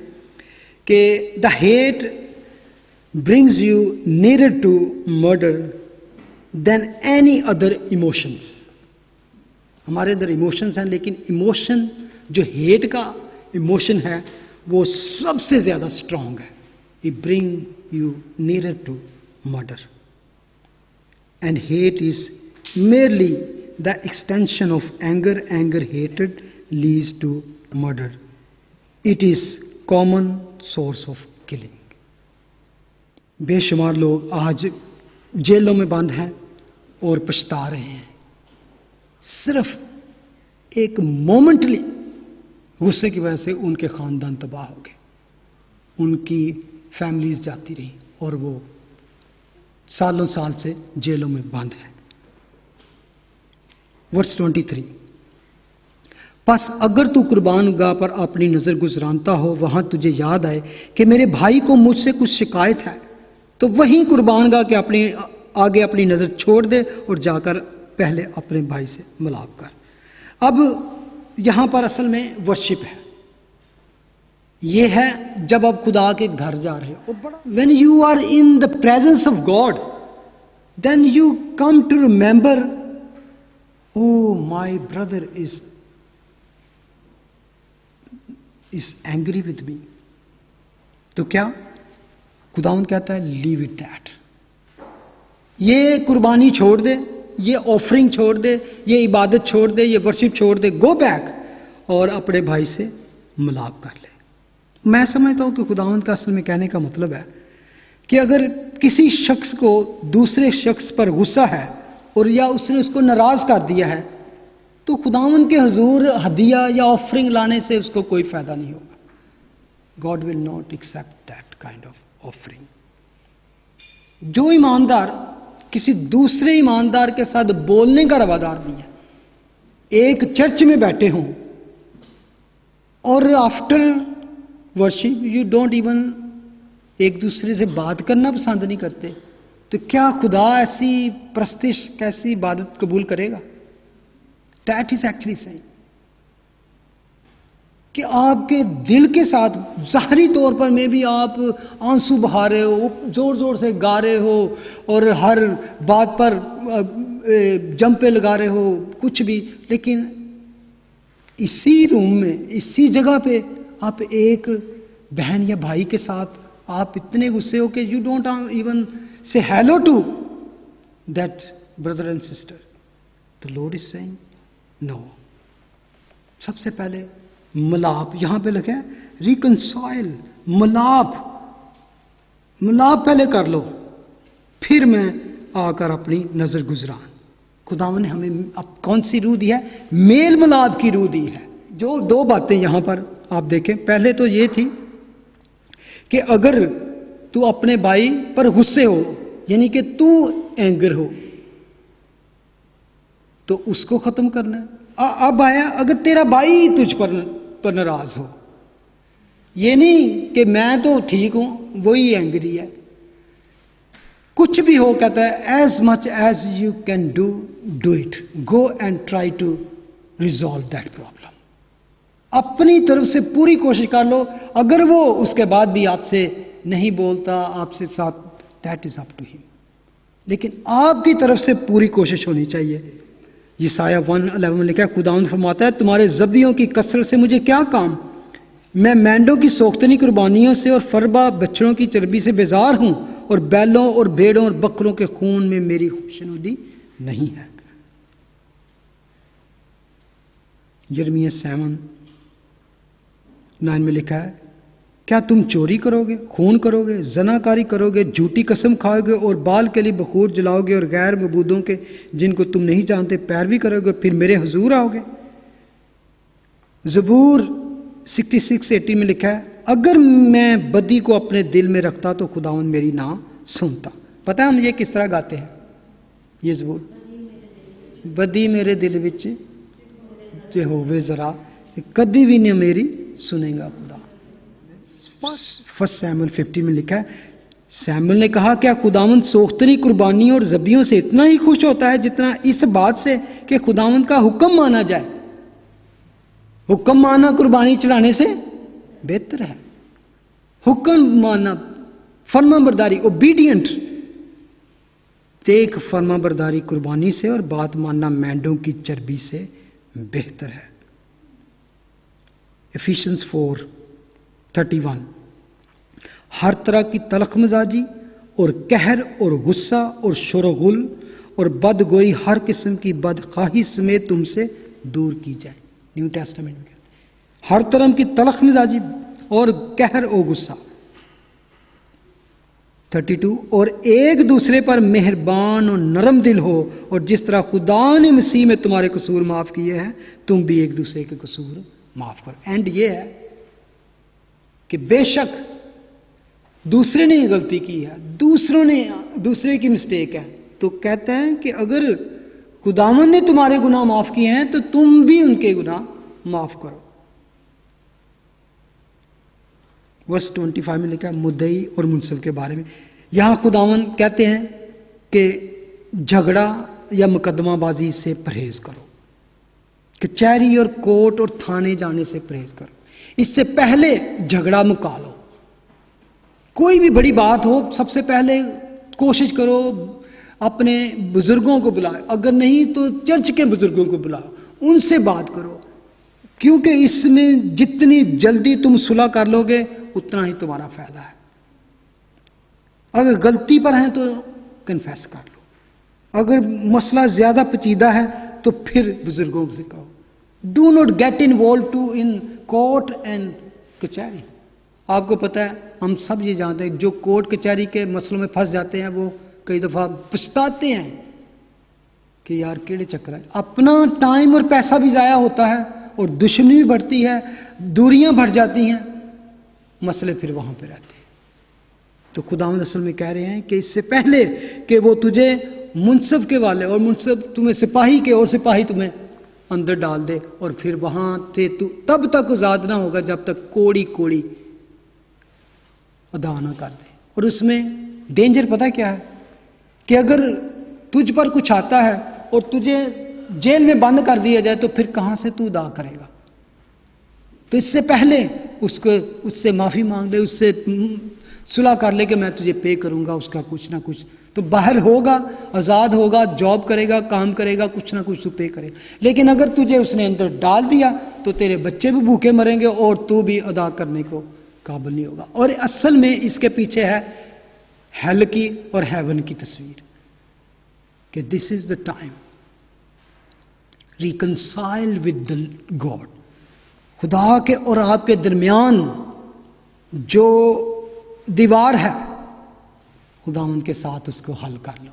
S1: कि the hate brings you near to murder then any other emotions. हमारे अंदर इमोशंस हैं, लेकिन इमोशन जो हेट का इमोशन है वो सबसे ज़्यादा स्ट्रांग है। It bring you near to murder, and hate is merely the extension of anger. Anger, hatred leads to murder. It is common source of killing. बेशुमार लोग आज जेलों में बंद हैं और पछता रहे हैं, सिर्फ एक मोमेंटली गुस्से की वजह से उनके ख़ानदान तबाह हो गए, उनकी फैमिलीज जाती रही और वो सालों साल से जेलों में बंद हैं। वर्स 23, बस अगर तू कुर्बान गाह पर अपनी नज़र गुजरानता हो, वहाँ तुझे याद आए कि मेरे भाई को मुझसे कुछ शिकायत है, तो वहीं कुर्बान गाह के आगे अपनी नज़र छोड़ दे और जाकर पहले अपने भाई से मिलाप कर। अब यहाँ पर असल में वर्शिप है, ये है जब आप खुदा के घर जा रहे हो। When you are in the presence of God, then you come to remember, oh my brother is angry with me। तो क्या खुदावंद कहता है, लीव इट दैट, ये कुर्बानी छोड़ दे, ये ऑफरिंग छोड़ दे, ये इबादत छोड़ दे, ये वर्शिप छोड़ दे, गो बैक और अपने भाई से मिलाप कर ले। मैं समझता हूँ कि खुदावंद का असल में कहने का मतलब है कि अगर किसी शख्स को दूसरे शख्स पर गुस्सा है और या उसने उसको नाराज कर दिया है, तो खुदावंद के हुजूर हदिया या ऑफरिंग लाने से उसको कोई फायदा नहीं होगा। God will not accept that kind of offering. जो ईमानदार किसी दूसरे ईमानदार के साथ बोलने का रवादार नहीं है, एक चर्च में बैठे हों और after worship you don't even एक दूसरे से बात करना पसंद नहीं करते, तो क्या खुदा ऐसी प्रस्तिश, कैसी इबादत कबूल करेगा? दैट इज एक्चुअली सेइंग कि आपके दिल के साथ ज़ाहरी तौर पर में भी आप आंसू बहा रहे हो, ज़ोर ज़ोर से गा रहे हो और हर बात पर जंपे लगा रहे हो, कुछ भी, लेकिन इसी रूम में, इसी जगह पे आप एक बहन या भाई के साथ आप इतने गुस्से हो कि you don't even say hello to that brother and sister. The Lord is saying no. सबसे पहले मिलाप, यहां पे लिखा है रिकंसाइल, मिलाप पहले कर लो, फिर मैं आकर अपनी नजर गुजरान। खुदावन ने हमें अब कौन सी रूह दी है? मेल मिलाप की रूह दी है। जो दो बातें यहां पर आप देखें, पहले तो ये थी कि अगर तू अपने भाई पर गुस्से हो, यानी कि तू एंगर हो, तो उसको खत्म करना है। अब आया अगर तेरा भाई तुझ पर नाराज हो, ये नहीं कि मैं तो ठीक हूं, वही एंग्री है, कुछ भी हो, कहता है as much as you can do it, go and try to resolve that problem. अपनी तरफ से पूरी कोशिश कर लो। अगर वो उसके बाद भी आपसे नहीं बोलता, आपसे साथ, that is up to him, लेकिन आपकी तरफ से पूरी कोशिश होनी चाहिए। यसाया 1:11 में लिखा है, खुदावंद फरमाता है, तुम्हारे ज़बियों की कसरत से मुझे क्या काम, मैं मेंढों की सोख्तनी कुर्बानियों से और फरबा बछड़ों की चर्बी से बेजार हूं, और बैलों और भेड़ों और बकरों के खून में मेरी खुशनुदी नहीं है। यिर्मयाह 7:9 में लिखा है, क्या तुम चोरी करोगे, खून करोगे, जनाकारी करोगे, झूठी कसम खाओगे और बाल के लिए बखूर जलाओगे और गैर मबूदों के जिनको तुम नहीं जानते पैरवी करोगे, फिर मेरे हुजूर आओगे? ज़बूर 66:18 में लिखा है, अगर मैं बदी को अपने दिल में रखता तो खुदावंद मेरी ना सुनता। पता है हम ये किस तरह गाते हैं? ये ज़बूर, बदी मेरे दिल विच जे होवे जरा, कदी भी नहीं मेरी सुनेगा खुदा। फर्स्ट सैमुअल 50 में लिखा है, सैमुअल ने कहा, क्या खुदावंद सोख्तनी कुर्बानियों और ज़बियों से इतना ही खुश होता है जितना इस बात से कि खुदावंद का हुक्म माना जाए? हुक्म माना कुर्बानी चढ़ाने से बेहतर है। हुक्म माना, फर्मा बरदारी, ओबीडियंट, देख फर्मा बरदारी कुर्बानी से और बात मानना मेंढों की चर्बी से बेहतर है। एफिशिएंस 4:31, हर तरह की तलख मिजाजी और कहर और गुस्सा और शोरगुल और बदगोई हर किस्म की बदखाही समेत तुमसे दूर की जाए। न्यू टेस्टामेंट में हर तरह की तलख मिजाजी और कहर और गुस्सा। 32, और एक दूसरे पर मेहरबान और नरम दिल हो, और जिस तरह खुदा ने मसीह में तुम्हारे कसूर माफ किए हैं तुम भी एक दूसरे के कसूर माफ करो। एंड ये है कि बेशक दूसरे ने गलती की है, दूसरे की मिस्टेक है, तो कहते हैं कि अगर खुदावन ने तुम्हारे गुनाह माफ किए हैं तो तुम भी उनके गुनाह माफ करो। वर्स 25 में लिखा है मुद्दई और मुंसिफ के बारे में। यहां खुदावन कहते हैं कि झगड़ा या मुकदमाबाजी से परहेज करो, कचहरी और कोर्ट और थाने जाने से परहेज करो। इससे पहले झगड़ा मुका लो। कोई भी बड़ी बात हो, सबसे पहले कोशिश करो अपने बुजुर्गों को बुलाओ, अगर नहीं तो चर्च के बुजुर्गों को बुलाओ, उनसे बात करो, क्योंकि इसमें जितनी जल्दी तुम सुलह कर लोगे उतना ही तुम्हारा फायदा है। अगर गलती पर है तो कन्फेस कर लो, अगर मसला ज़्यादा पेचीदा है तो फिर बुजुर्गों से कहो। Do not get involve to in court and कचहरी। आपको पता है, हम सब ये जानते हैं, जो कोर्ट कचहरी के मसलों में फंस जाते हैं वो कई दफ़ा पछताते हैं कि यार केड़े चक्कर है। अपना टाइम और पैसा भी ज़ाया होता है और दुश्मनी भी बढ़ती है, दूरियां बढ़ जाती हैं, मसले फिर वहाँ पे रहते हैं। तो खुदावंद असल में कह रहे हैं कि इससे पहले कि वो तुझे मुनसब के वाले और मुनसब तुम्हें सिपाही के और सिपाही तुम्हें अंदर डाल दे और फिर वहाँ से तू तब तक आज़ाद ना होगा जब तक कोड़ी कोड़ी अदा ना कर दे। और उसमें डेंजर पता क्या है कि अगर तुझ पर कुछ आता है और तुझे जेल में बंद कर दिया जाए तो फिर कहाँ से तू अदा करेगा। तो इससे पहले उससे माफ़ी मांग ले, उससे सुलह कर ले कि मैं तुझे पे करूँगा उसका कुछ ना कुछ। तो बाहर होगा, आज़ाद होगा, जॉब करेगा, काम करेगा, कुछ ना कुछ तो पे करेगा। लेकिन अगर तुझे उसने अंदर डाल दिया तो तेरे बच्चे भी भूखे मरेंगे और तू भी अदा करने को काबिल नहीं होगा। और असल में इसके पीछे है हेल की और हेवन की तस्वीर कि this is the time reconcile with the God. खुदा के और आपके दरमियान जो दीवार है, खुदा उनके साथ उसको हल कर लो।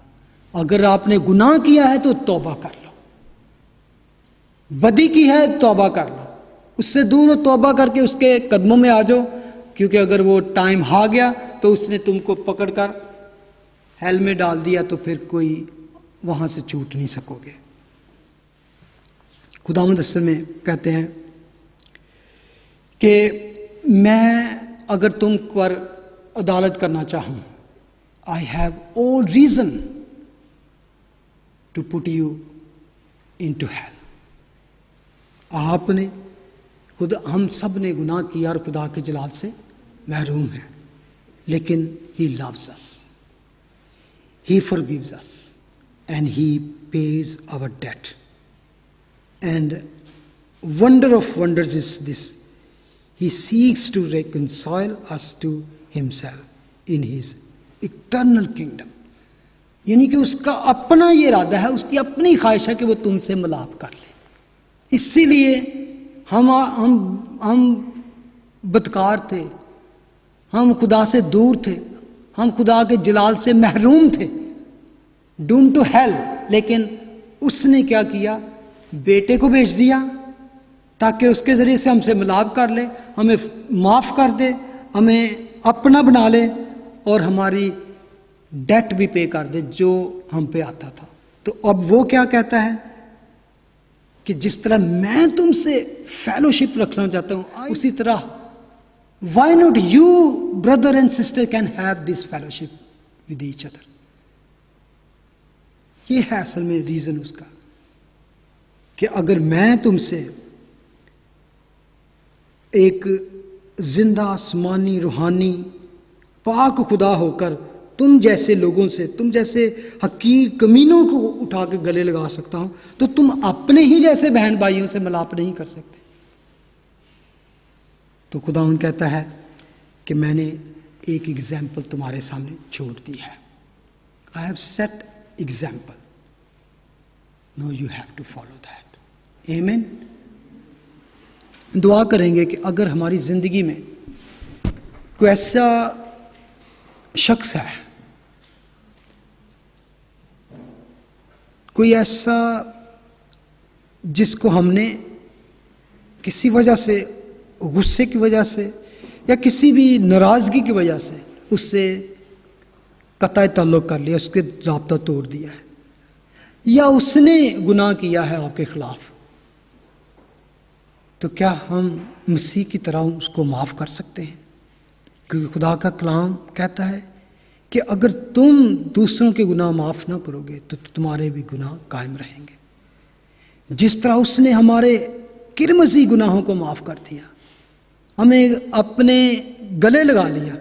S1: अगर आपने गुनाह किया है तो तौबा कर लो, बदी की है तौबा कर लो, उससे दूर तौबा करके उसके कदमों में आ जाओ। क्योंकि अगर वो टाइम आ गया तो उसने तुमको पकड़कर हेल में डाल दिया तो फिर कोई वहां से छूट नहीं सकोगे। खुदावंद असल में कहते हैं कि मैं अगर तुम पर अदालत करना चाहूं, I have all reason to put you into hell. आपने खुद, हम सब ने गुनाह किया और खुदा के जलाल से महरूम हैं, लेकिन he loves us, he forgives us and he pays our debt. And wonder of wonders is this, he seeks to reconcile us to himself in his eternal kingdom. यानी कि उसका अपना ये इरादा है, उसकी अपनी ख्वाहिश है कि वो तुमसे मिलाप कर ले। इसीलिए हम बदकार थे, हम खुदा से दूर थे, हम खुदा के जलाल से महरूम थे, डूम टू हेल। लेकिन उसने क्या किया, बेटे को भेज दिया ताकि उसके ज़रिए से हमसे मिलाप कर ले, हमें माफ़ कर दे, हमें अपना बना ले और हमारी डेट भी पे कर दे जो हम पे आता था। तो अब वो क्या कहता है कि जिस तरह मैं तुमसे फेलोशिप रखना चाहता हूं, उसी तरह why not you brother and sister can have this fellowship with each other. ये है असल में रीजन उसका कि अगर मैं तुमसे एक जिंदा आसमानी रूहानी पाक खुदा होकर तुम जैसे लोगों से, तुम जैसे हकीर कमीनों को उठा के गले लगा सकता हूं, तो तुम अपने ही जैसे बहन भाइयों से मिलाप नहीं कर सकते। तो खुदावंद कहता है कि मैंने एक एग्जाम्पल तुम्हारे सामने छोड़ दी है। I have set example, no you have to follow that. आमीन। दुआ करेंगे कि अगर हमारी जिंदगी में कोई ऐसा शख्स है, कोई ऐसा जिसको हमने किसी वजह से, गुस्से की वजह से या किसी भी नाराज़गी की वजह से उससे कतई ताल्लुक़ कर लिया, उसके राब्ता तोड़ दिया है, या उसने गुनाह किया है आपके खिलाफ, तो क्या हम मसीह की तरह उसको माफ़ कर सकते हैं? क्योंकि खुदा का कलाम कहता है कि अगर तुम दूसरों के गुनाह माफ़ ना करोगे तो तुम्हारे भी गुनाह कायम रहेंगे। जिस तरह उसने हमारे किरमजी गुनाहों को माफ़ कर दिया, हमें अपने गले लगा लिया,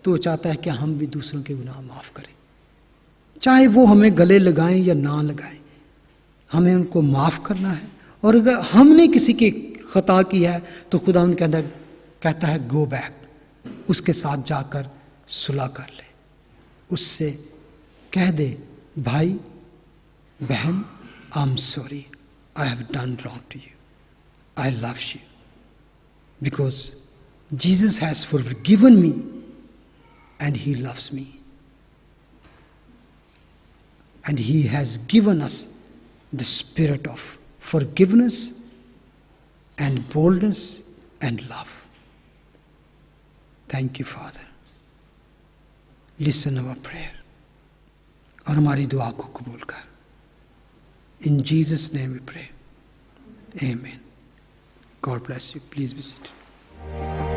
S1: तो वो चाहता है कि हम भी दूसरों के गुनाह माफ़ करें। चाहे वो हमें गले लगाएं या ना लगाएं, हमें उनको माफ़ करना है। और अगर हमने किसी की खता की है तो खुदा उनके अंदर कहता है गो बैक, उसके साथ जाकर सुलह कर ले, उससे कह दे भाई बहन, I am sorry, I have done wrong to you, I love you, because Jesus has forgiven me and he loves me, and he has given us the spirit of forgiveness and boldness and love. Thank you, Father. Listen our prayer. और हमारी दुआ को कबूल कर. In Jesus' name we pray. Amen. God bless you. Please be seated.